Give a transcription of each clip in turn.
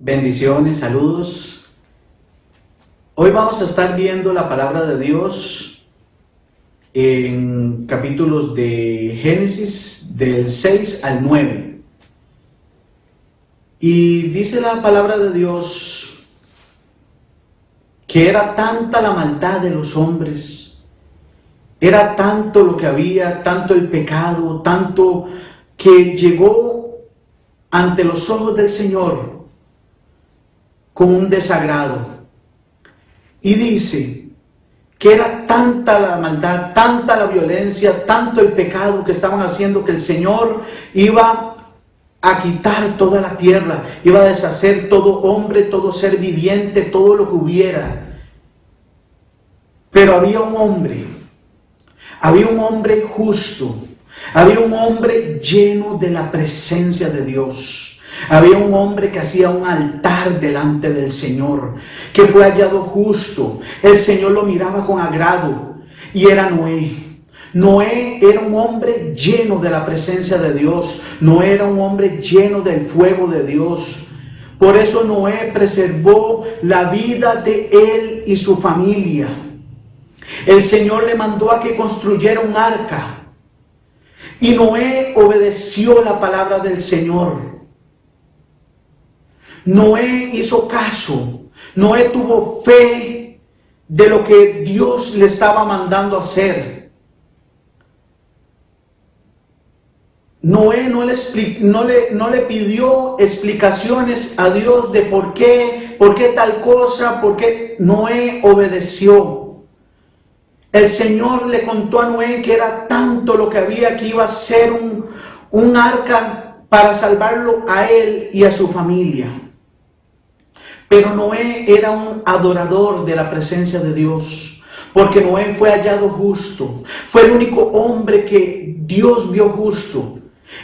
Bendiciones, saludos. Hoy vamos a estar viendo la palabra de Dios en capítulos de Génesis del 6 al 9. Y dice la palabra de Dios que era tanta la maldad de los hombres, era tanto lo que había, tanto el pecado, tanto que llegó ante los ojos del Señor con un desagrado. Y dice que era tanta la maldad, tanta la violencia, tanto el pecado que estaban haciendo, que el Señor iba a quitar toda la tierra, iba a deshacer todo hombre, todo ser viviente, todo lo que hubiera. Pero había un hombre justo, había un hombre lleno de la presencia de Dios. Había un hombre que hacía un altar delante del Señor, que fue hallado justo. El Señor lo miraba con agrado y era Noé. Noé era un hombre lleno de la presencia de Dios. Noé era un hombre lleno del fuego de Dios. Por eso Noé preservó la vida de él y su familia. El Señor le mandó a que construyera un arca. Y Noé obedeció la palabra del Señor. Noé hizo caso, Noé tuvo fe de lo que Dios le estaba mandando hacer. Noé no le pidió explicaciones a Dios de por qué tal cosa, por qué. Noé obedeció. El Señor le contó a Noé que era tanto lo que había, que iba a ser un arca para salvarlo a él y a su familia. Pero Noé era un adorador de la presencia de Dios, porque Noé fue hallado justo. Fue el único hombre que Dios vio justo.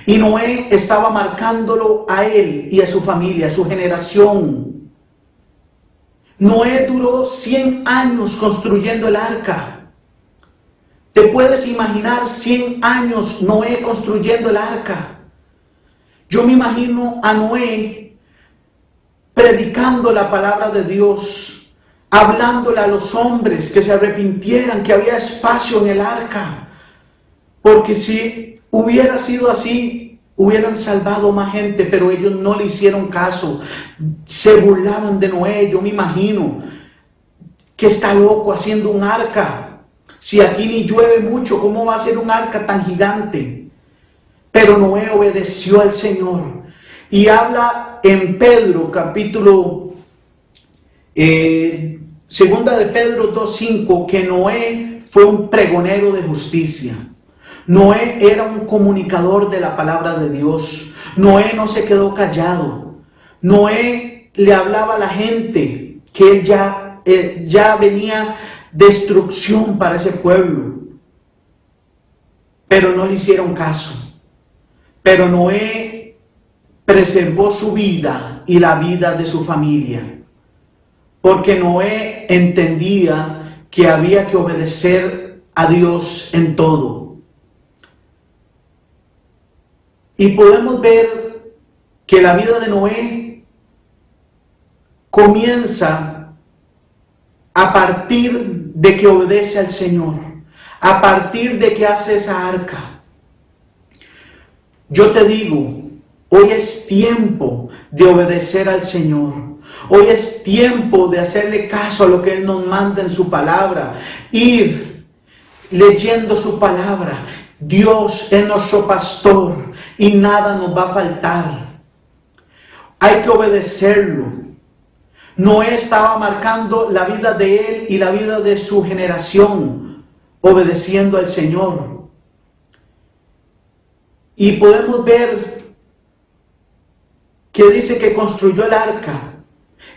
Y Noé estaba marcándolo a él y a su familia, a su generación. Noé duró 100 años construyendo el arca. ¿Te puedes imaginar 100 años Noé construyendo el arca? Yo me imagino a Noé predicando la palabra de Dios, hablándole a los hombres que se arrepintieran, que había espacio en el arca, porque si hubiera sido así, hubieran salvado más gente, pero ellos no le hicieron caso, se burlaban de Noé. Yo me imagino que está loco haciendo un arca, si aquí ni llueve mucho, ¿cómo va a ser un arca tan gigante? Pero Noé obedeció al Señor. Y habla en Pedro, capítulo, segunda de Pedro 2:5, que Noé fue un pregonero de justicia. Noé era un comunicador de la palabra de Dios. Noé no se quedó callado. Noé le hablaba a la gente que ya venía destrucción para ese pueblo. Pero no le hicieron caso. Pero Noé preservó su vida y la vida de su familia, porque Noé entendía que había que obedecer a Dios en todo. Y podemos ver que la vida de Noé comienza a partir de que obedece al Señor, a partir de que hace esa arca. Yo te digo, hoy es tiempo de obedecer al Señor. Hoy es tiempo de hacerle caso a lo que Él nos manda en su palabra. Ir leyendo su palabra. Dios es nuestro pastor y nada nos va a faltar. Hay que obedecerlo. Noé estaba marcando la vida de él y la vida de su generación, obedeciendo al Señor. Y podemos ver que dice que construyó el arca.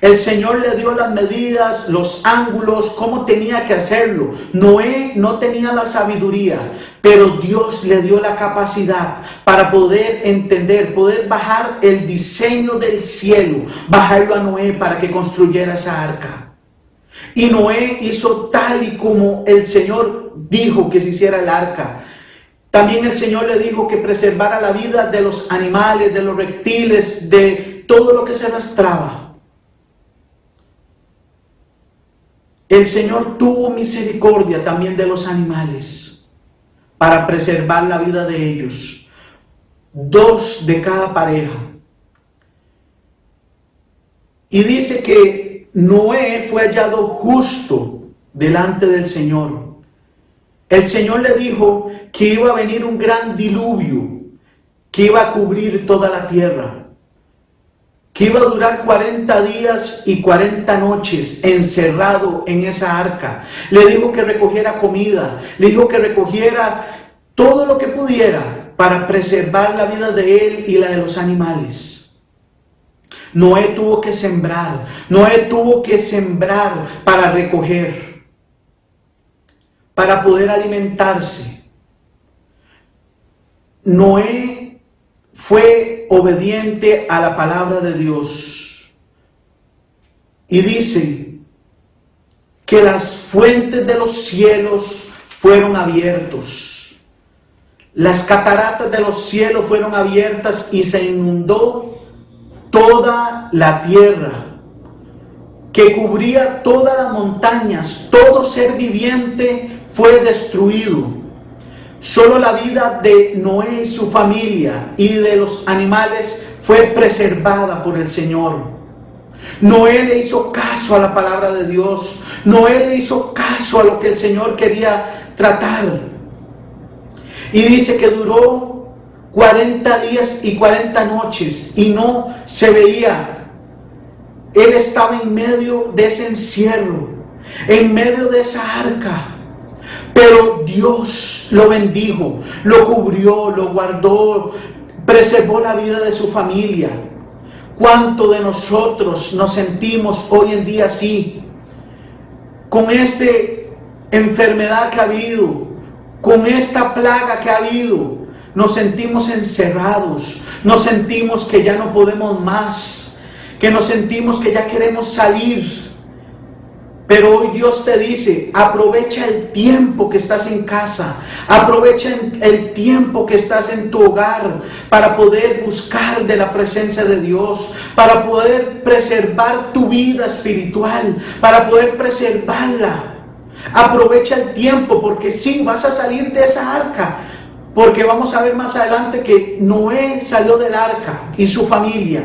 El Señor le dio las medidas, los ángulos, cómo tenía que hacerlo. Noé no tenía la sabiduría, pero Dios le dio la capacidad para poder entender, poder bajar el diseño del cielo, bajarlo a Noé para que construyera esa arca. Y Noé hizo tal y como el Señor dijo que se hiciera el arca. También el Señor le dijo que preservara la vida de los animales, de los reptiles, de todo lo que se arrastraba. el Señor tuvo misericordia también de los animales para preservar la vida de ellos. 2 de cada pareja. Y dice que Noé fue hallado justo delante del Señor. El Señor le dijo que iba a venir un gran diluvio, que iba a cubrir toda la tierra, que iba a durar 40 días y 40 noches encerrado en esa arca. Le dijo que recogiera comida, le dijo que recogiera todo lo que pudiera para preservar la vida de él y la de los animales. Noé tuvo que sembrar para recoger, para poder alimentarse. Noé fue obediente a la palabra de Dios. Y dice que las fuentes de los cielos fueron abiertos. Las cataratas de los cielos fueron abiertas y se inundó toda la tierra, que cubría todas las montañas. Todo ser viviente fue destruido. Solo la vida de Noé y su familia y de los animales fue preservada por el Señor. Noé le hizo caso a la palabra de Dios. Noé le hizo caso a lo que el Señor quería tratar. Y dice que duró 40 días y 40 noches y no se veía. Él estaba en medio de ese encierro, en medio de esa arca. Pero Dios lo bendijo, lo cubrió, lo guardó, preservó la vida de su familia. ¿Cuánto de nosotros nos sentimos hoy en día así? Con esta enfermedad que ha habido, con esta plaga que ha habido, nos sentimos encerrados, nos sentimos que ya no podemos más, que nos sentimos que ya queremos salir. Pero hoy Dios te dice, aprovecha el tiempo que estás en casa, aprovecha el tiempo que estás en tu hogar para poder buscar de la presencia de Dios, para poder preservar tu vida espiritual, para poder preservarla. Aprovecha el tiempo, porque sí, vas a salir de esa arca, porque vamos a ver más adelante que Noé salió del arca y su familia.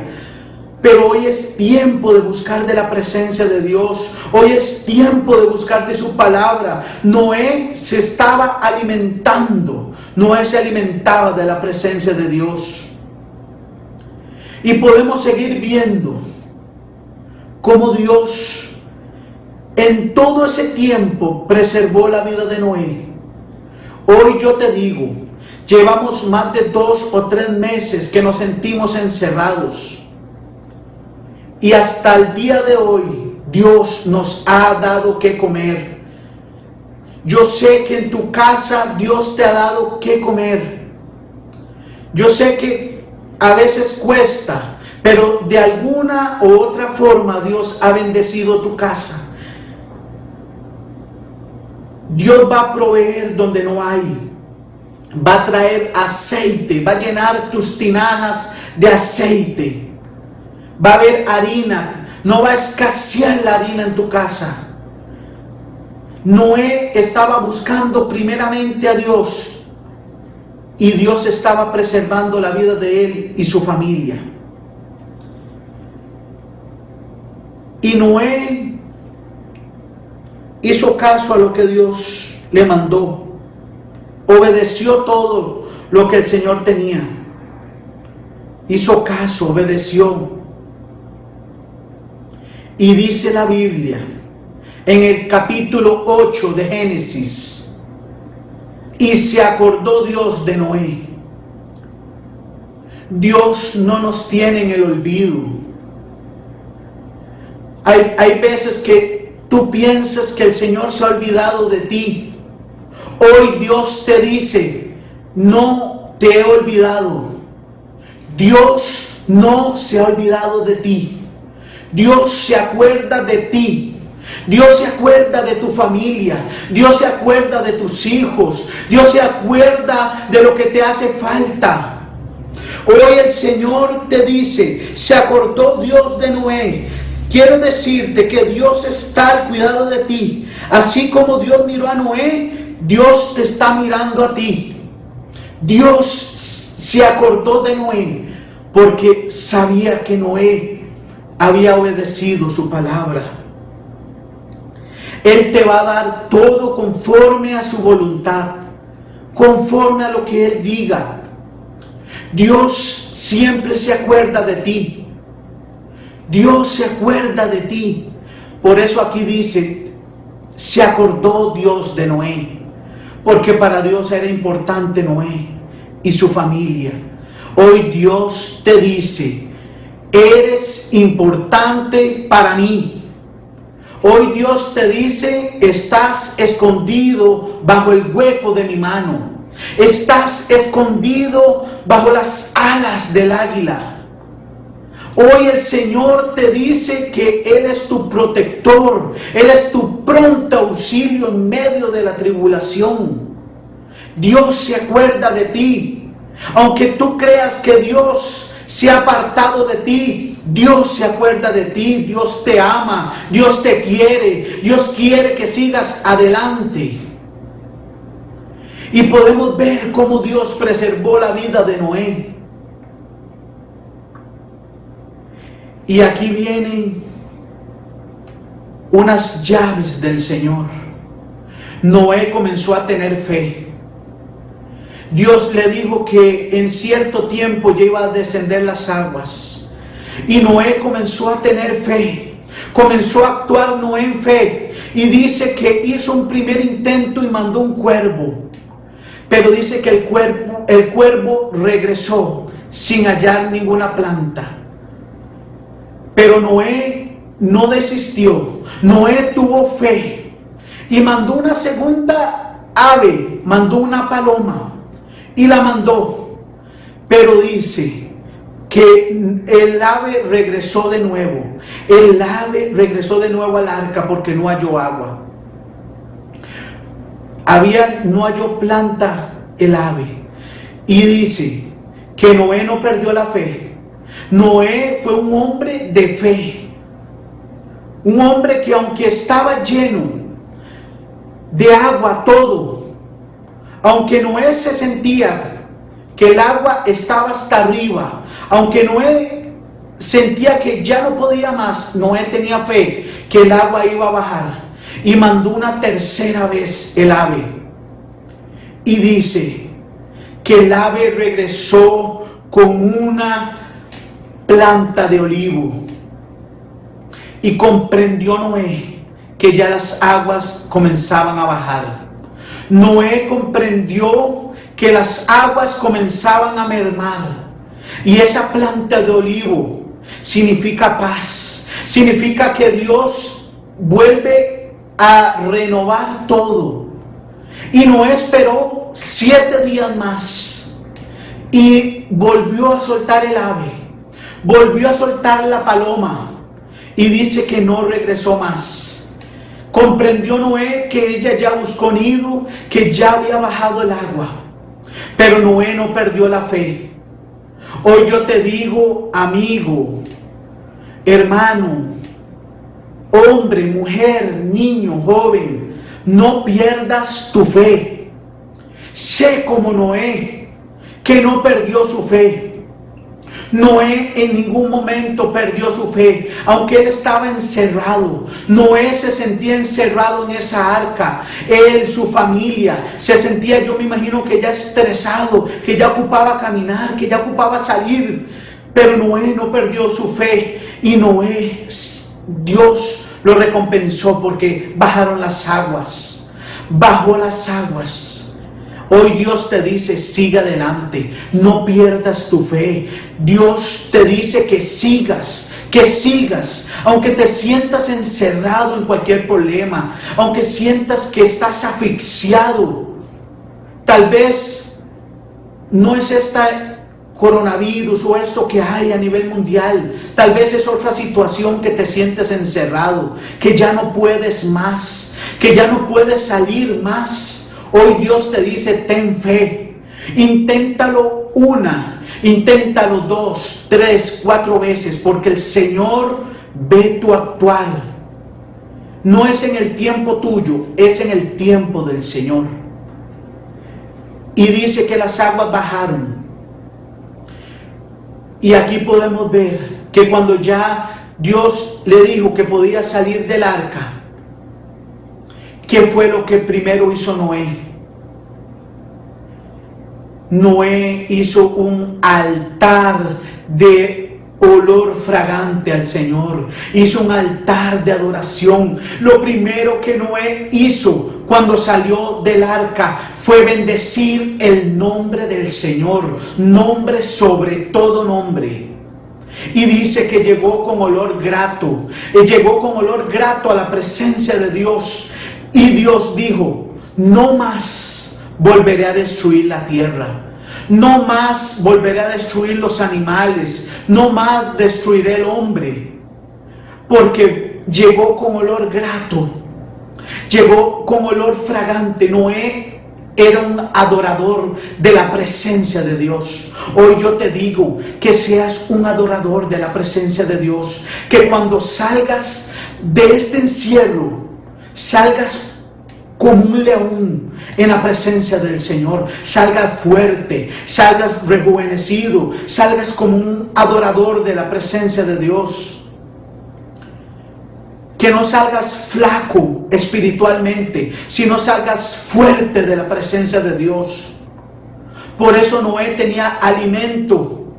Pero hoy es tiempo de buscar de la presencia de Dios. Hoy es tiempo de buscar de su palabra. Noé se estaba alimentando. Noé se alimentaba de la presencia de Dios. Y podemos seguir viendo cómo Dios en todo ese tiempo preservó la vida de Noé. Hoy yo te digo, llevamos más de 2 o 3 meses que nos sentimos encerrados. Y hasta el día de hoy, Dios nos ha dado que comer. Yo sé que en tu casa Dios te ha dado que comer. Yo sé que a veces cuesta, pero de alguna u otra forma Dios ha bendecido tu casa. Dios va a proveer donde no hay. Va a traer aceite, va a llenar tus tinajas de aceite. Va a haber harina, no va a escasear la harina en tu casa. Noé estaba buscando primeramente a Dios y Dios estaba preservando la vida de él y su familia. Y Noé hizo caso a lo que Dios le mandó, obedeció todo lo que el Señor tenía, hizo caso, obedeció. Y dice la Biblia, en el capítulo 8 de Génesis, y se acordó Dios de Noé. Dios no nos tiene en el olvido. Hay veces que tú piensas que el Señor se ha olvidado de ti. Hoy Dios te dice, no te he olvidado. Dios no se ha olvidado de ti. Dios se acuerda de ti. Dios se acuerda de tu familia. Dios se acuerda de tus hijos. Dios se acuerda de lo que te hace falta. Hoy el Señor te dice, se acordó Dios de Noé. Quiero decirte que Dios está al cuidado de ti. Así como Dios miró a Noé, Dios te está mirando a ti. Dios se acordó de Noé porque sabía que Noé había obedecido su palabra. Él te va a dar todo conforme a su voluntad, conforme a lo que Él diga. Dios siempre se acuerda de ti. Dios se acuerda de ti. Por eso aquí dice, se acordó Dios de Noé, porque para Dios era importante Noé y su familia. Hoy Dios te dice, eres importante para mí. Hoy Dios te dice, estás escondido bajo el hueco de mi mano. Estás escondido bajo las alas del águila. Hoy el Señor te dice que Él es tu protector. Él es tu pronto auxilio en medio de la tribulación. Dios se acuerda de ti. Aunque tú creas que Dios se ha apartado de ti, Dios se acuerda de ti. Dios te ama, Dios te quiere, Dios quiere que sigas adelante. Y podemos ver cómo Dios preservó la vida de Noé. Y aquí vienen unas llaves del Señor. Noé comenzó a tener fe. Dios le dijo que en cierto tiempo ya iba a descender las aguas. Y Noé comenzó a tener fe. Comenzó a actuar Noé en fe. Y dice que hizo un primer intento y mandó un cuervo. Pero dice que el cuervo regresó sin hallar ninguna planta. Pero Noé no desistió. Noé tuvo fe. Y mandó una segunda ave. Mandó una paloma. Y la mandó, pero dice que el ave regresó de nuevo. El ave regresó de nuevo al arca porque no halló agua. No halló planta el ave. Y dice que Noé no perdió la fe. Noé fue un hombre de fe. Un hombre que aunque estaba lleno de agua todo, aunque Noé se sentía que el agua estaba hasta arriba, aunque Noé sentía que ya no podía más, Noé tenía fe que el agua iba a bajar y mandó una tercera vez el ave. Y dice que el ave regresó con una planta de olivo y comprendió Noé que ya las aguas comenzaban a bajar. Noé comprendió que las aguas comenzaban a mermar. Y esa planta de olivo significa paz. Significa que Dios vuelve a renovar todo. Y Noé esperó 7 días más. Y volvió a soltar el ave. Volvió a soltar la paloma. Y dice que no regresó más. Comprendió Noé que ella ya buscó nido, que ya había bajado el agua. Pero Noé no perdió la fe. Hoy yo te digo, amigo, hermano, hombre, mujer, niño, joven, no pierdas tu fe. Sé como Noé, que no perdió su fe. Noé en ningún momento perdió su fe, aunque él estaba encerrado. Noé se sentía encerrado en esa arca. Él, su familia, se sentía, yo me imagino que ya estresado, que ya ocupaba caminar, que ya ocupaba salir. Pero Noé no perdió su fe. Y Noé, Dios lo recompensó porque bajaron las aguas. Bajó las aguas. Hoy Dios te dice, sigue adelante, no pierdas tu fe. Dios te dice que sigas, aunque te sientas encerrado en cualquier problema, aunque sientas que estás asfixiado. Tal vez no es esta coronavirus o esto que hay a nivel mundial. Tal vez es otra situación que te sientes encerrado, que ya no puedes más, que ya no puedes salir más. Hoy Dios te dice, ten fe. Inténtalo 1, inténtalo 2, 3, 4 veces, porque el Señor ve tu actuar. No es en el tiempo tuyo, es en el tiempo del Señor. Y dice que las aguas bajaron. Y aquí podemos ver que cuando ya Dios le dijo que podía salir del arca, ¿qué fue lo que primero hizo Noé? Noé hizo un altar de olor fragante al Señor. Hizo un altar de adoración. Lo primero que Noé hizo cuando salió del arca fue bendecir el nombre del Señor. Nombre sobre todo nombre. Y dice que llegó con olor grato. Llegó con olor grato a la presencia de Dios. Y Dios dijo: no más volveré a destruir la tierra. No más volveré a destruir los animales. No más destruiré el hombre. Porque llegó con olor grato. Llegó con olor fragante. Noé era un adorador de la presencia de Dios. Hoy yo te digo que seas un adorador de la presencia de Dios. Que cuando salgas de este encierro, salgas como un león en la presencia del Señor. Salgas fuerte, salgas rejuvenecido, salgas como un adorador de la presencia de Dios. Que no salgas flaco espiritualmente, sino salgas fuerte de la presencia de Dios. Por eso Noé tenía alimento,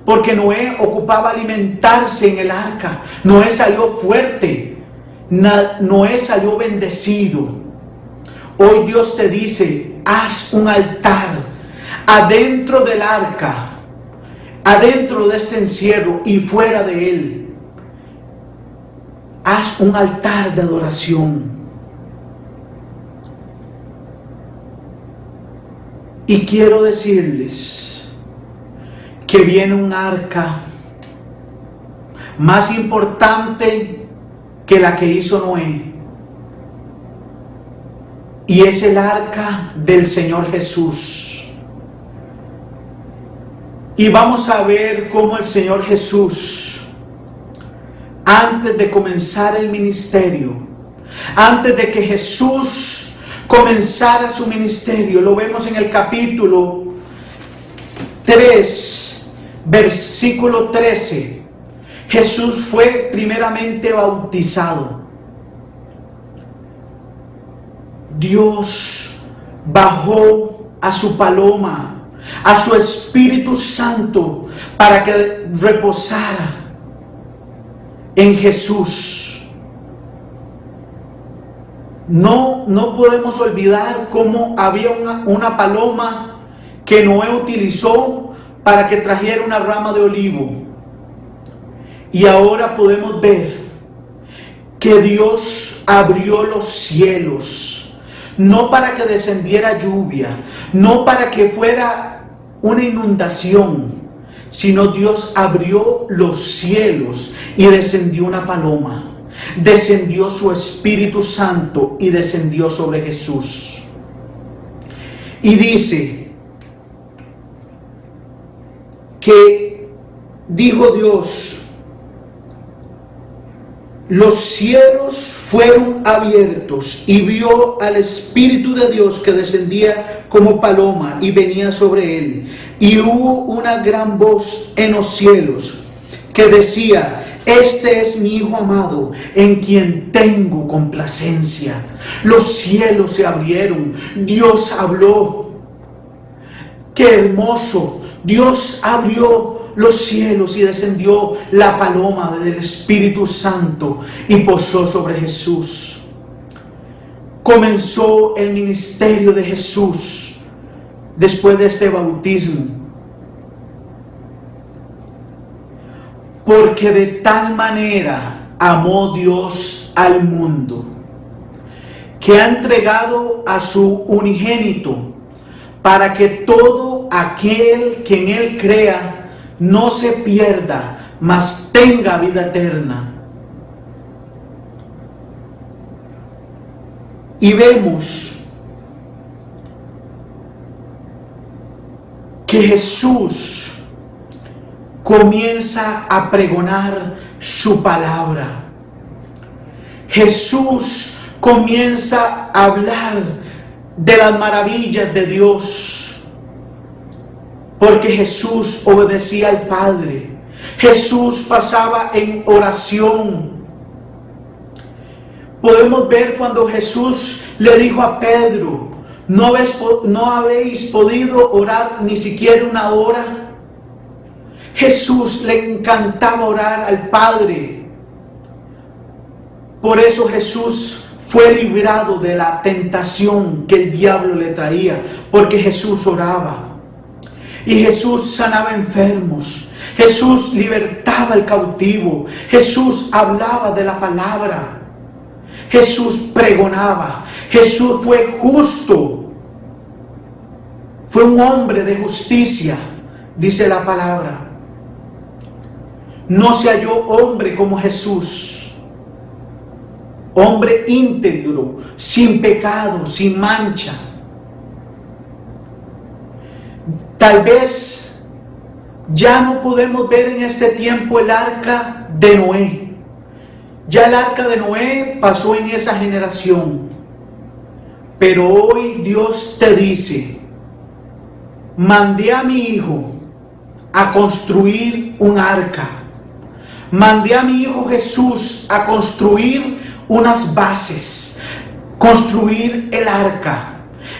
porque Noé ocupaba alimentarse en el arca. Noé salió fuerte, Noé salió bendecido. Hoy Dios te dice: haz un altar adentro del arca, adentro de este encierro y fuera de él. Haz un altar de adoración. Y quiero decirles que viene un arca más importante que la que hizo Noé. Y es el arca del Señor Jesús. Y vamos a ver cómo el Señor Jesús, antes de comenzar el ministerio, antes de que Jesús comenzara su ministerio, lo vemos en el capítulo 3, versículo 13. Jesús fue primeramente bautizado. Dios bajó a su paloma, a su Espíritu Santo, para que reposara en Jesús. No podemos olvidar cómo había una paloma que Noé utilizó para que trajera una rama de olivo. Y ahora podemos ver que Dios abrió los cielos, no para que descendiera lluvia, no para que fuera una inundación, sino Dios abrió los cielos y descendió una paloma. Descendió su Espíritu Santo y descendió sobre Jesús. Y dice que dijo Dios: los cielos fueron abiertos y vio al Espíritu de Dios que descendía como paloma y venía sobre él. Y hubo una gran voz en los cielos que decía: este es mi Hijo amado, en quien tengo complacencia. Los cielos se abrieron, Dios habló. ¡Qué hermoso! Dios abrió los cielos y descendió la paloma del Espíritu Santo y posó sobre Jesús. Comenzó el ministerio de Jesús después de este bautismo. Porque de tal manera amó Dios al mundo, que ha entregado a su unigénito, para que todo aquel que en él crea no se pierda, mas tenga vida eterna. Y vemos que Jesús comienza a pregonar su palabra. Jesús comienza a hablar de las maravillas de Dios, porque Jesús obedecía al Padre. Jesús pasaba en oración. Podemos ver cuando Jesús le dijo a Pedro: ¿no habéis podido orar ni siquiera una hora? Jesús le encantaba orar al Padre. Por eso Jesús fue librado de la tentación que el diablo le traía, porque Jesús oraba. Y Jesús sanaba enfermos. Jesús libertaba al cautivo. Jesús hablaba de la palabra. Jesús pregonaba. Jesús fue justo. Fue un hombre de justicia, dice la palabra. No se halló hombre como Jesús. Hombre íntegro, sin pecado, sin mancha. Tal vez ya no podemos ver en este tiempo el arca de Noé. Ya el arca de Noé pasó en esa generación. Pero hoy Dios te dice: mandé a mi hijo a construir un arca. Mandé a mi hijo Jesús a construir unas bases, construir el arca.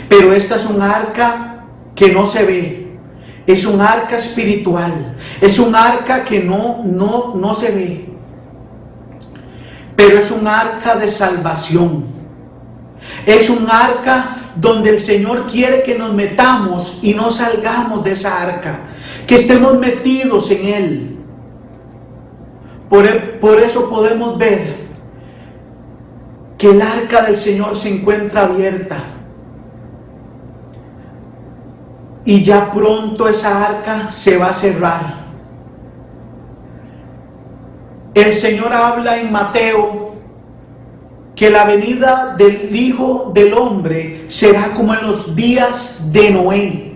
Pero esta es un arca que no se ve. Es un arca espiritual. Es un arca que no se ve. Pero es un arca de salvación. Es un arca donde el Señor quiere que nos metamos y no salgamos de esa arca, que estemos metidos en Él. Por eso podemos ver que el arca del Señor se encuentra abierta. Y ya pronto esa arca se va a cerrar. El Señor habla en Mateo que la venida del Hijo del Hombre será como en los días de Noé.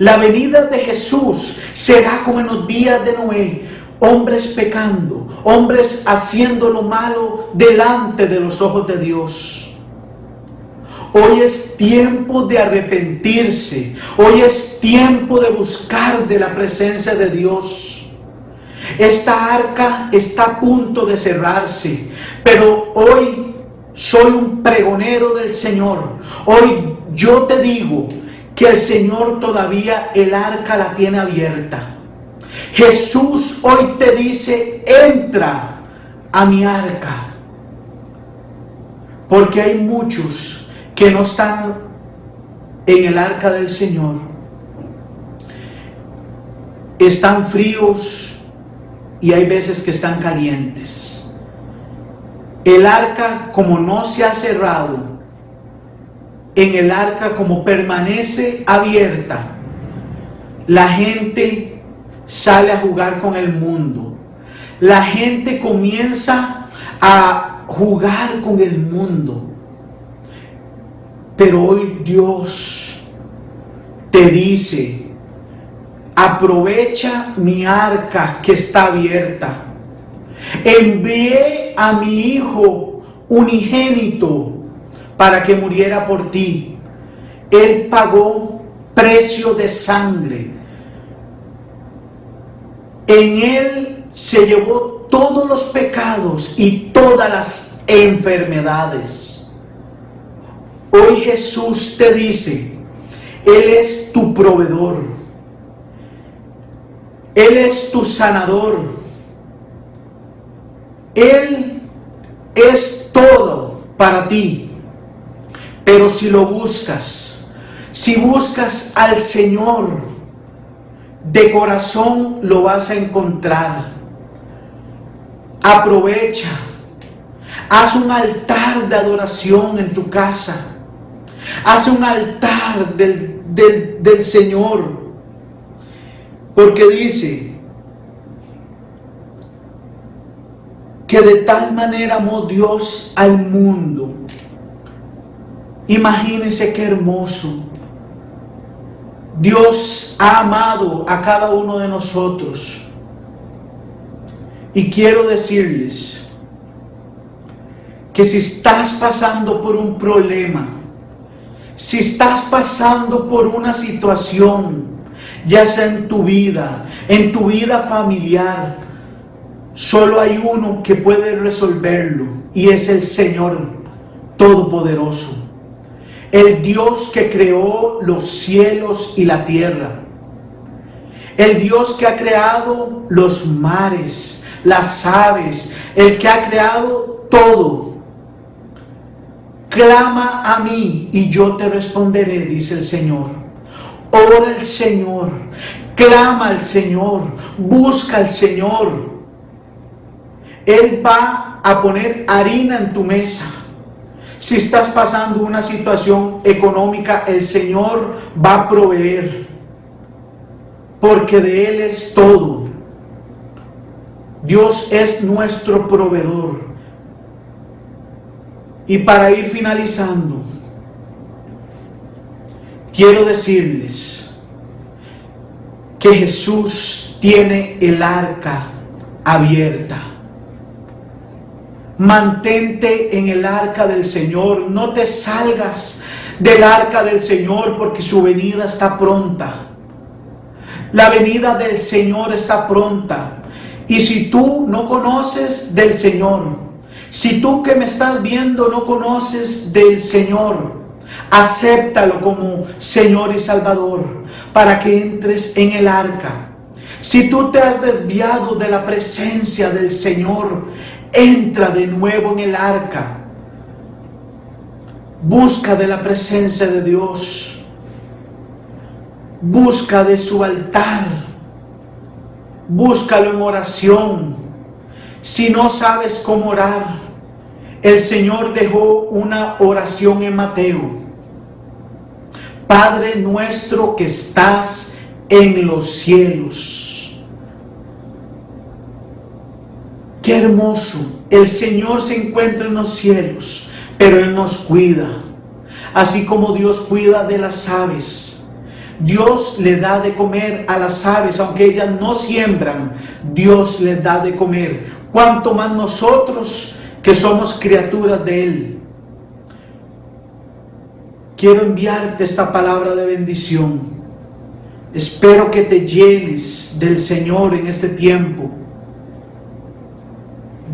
La venida de Jesús será como en los días de Noé. Hombres pecando, hombres haciendo lo malo delante de los ojos de Dios. Hoy es tiempo de arrepentirse. Hoy es tiempo de buscar de la presencia de Dios. Esta arca está a punto de cerrarse, pero hoy soy un pregonero del Señor. Hoy yo te digo que el Señor todavía el arca la tiene abierta. Jesús hoy te dice: entra a mi arca. Porque hay muchos que no están en el arca del Señor. Están fríos y hay veces que están calientes. El arca, como no se ha cerrado, en el arca como permanece abierta, la gente sale a jugar con el mundo. La gente comienza a jugar con el mundo. Pero hoy Dios te dice: aprovecha mi arca que está abierta. Envié a mi Hijo unigénito para que muriera por ti. Él pagó precio de sangre. En Él se llevó todos los pecados y todas las enfermedades. Hoy Jesús te dice: Él es tu proveedor. Él es tu sanador. Él es todo para ti. Pero si lo buscas, si buscas al Señor de corazón, lo vas a encontrar. Aprovecha. Haz un altar de adoración en tu casa. Haz un altar del Señor. Porque dice que de tal manera amó Dios al mundo. Imagínense qué hermoso. Dios ha amado a cada uno de nosotros. Y quiero decirles que si estás pasando por un problema, si estás pasando por una situación, ya sea en tu vida familiar, solo hay uno que puede resolverlo, y es el Señor Todopoderoso. El Dios que creó los cielos y la tierra. El Dios que ha creado los mares, las aves, el que ha creado todo. Clama a mí y yo te responderé, dice el Señor. Ora al Señor, clama al Señor, busca al Señor. Él va a poner harina en tu mesa. Si estás pasando una situación económica, el Señor va a proveer, porque de Él es todo. Dios es nuestro proveedor. Y para ir finalizando, quiero decirles que Jesús tiene el arca abierta. Mantente en el arca del Señor. No te salgas del arca del Señor, porque su venida está pronta. La venida del Señor está pronta. Y si tú no conoces del Señor, si tú que me estás viendo no conoces del Señor, acéptalo como Señor y Salvador para que entres en el arca. Si tú te has desviado de la presencia del Señor, entra de nuevo en el arca. Busca de la presencia de Dios. Busca de su altar. Búscalo en oración. Si no sabes cómo orar, el Señor dejó una oración en Mateo. Padre nuestro que estás en los cielos. Qué hermoso. El Señor se encuentra en los cielos, pero Él nos cuida. Así como Dios cuida de las aves. Dios le da de comer a las aves, aunque ellas no siembran, Dios les da de comer. Cuanto más nosotros que somos criaturas de Él. Quiero enviarte esta palabra de bendición. Espero que te llenes del Señor en este tiempo.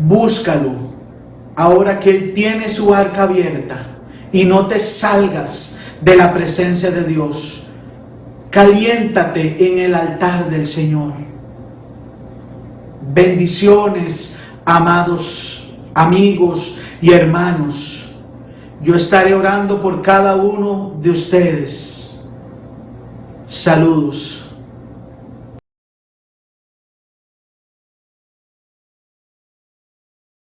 Búscalo ahora que Él tiene su arca abierta, y no te salgas de la presencia de Dios. Caliéntate en el altar del Señor. Bendiciones, amados amigos y hermanos. Yo estaré orando por cada uno de ustedes. Saludos.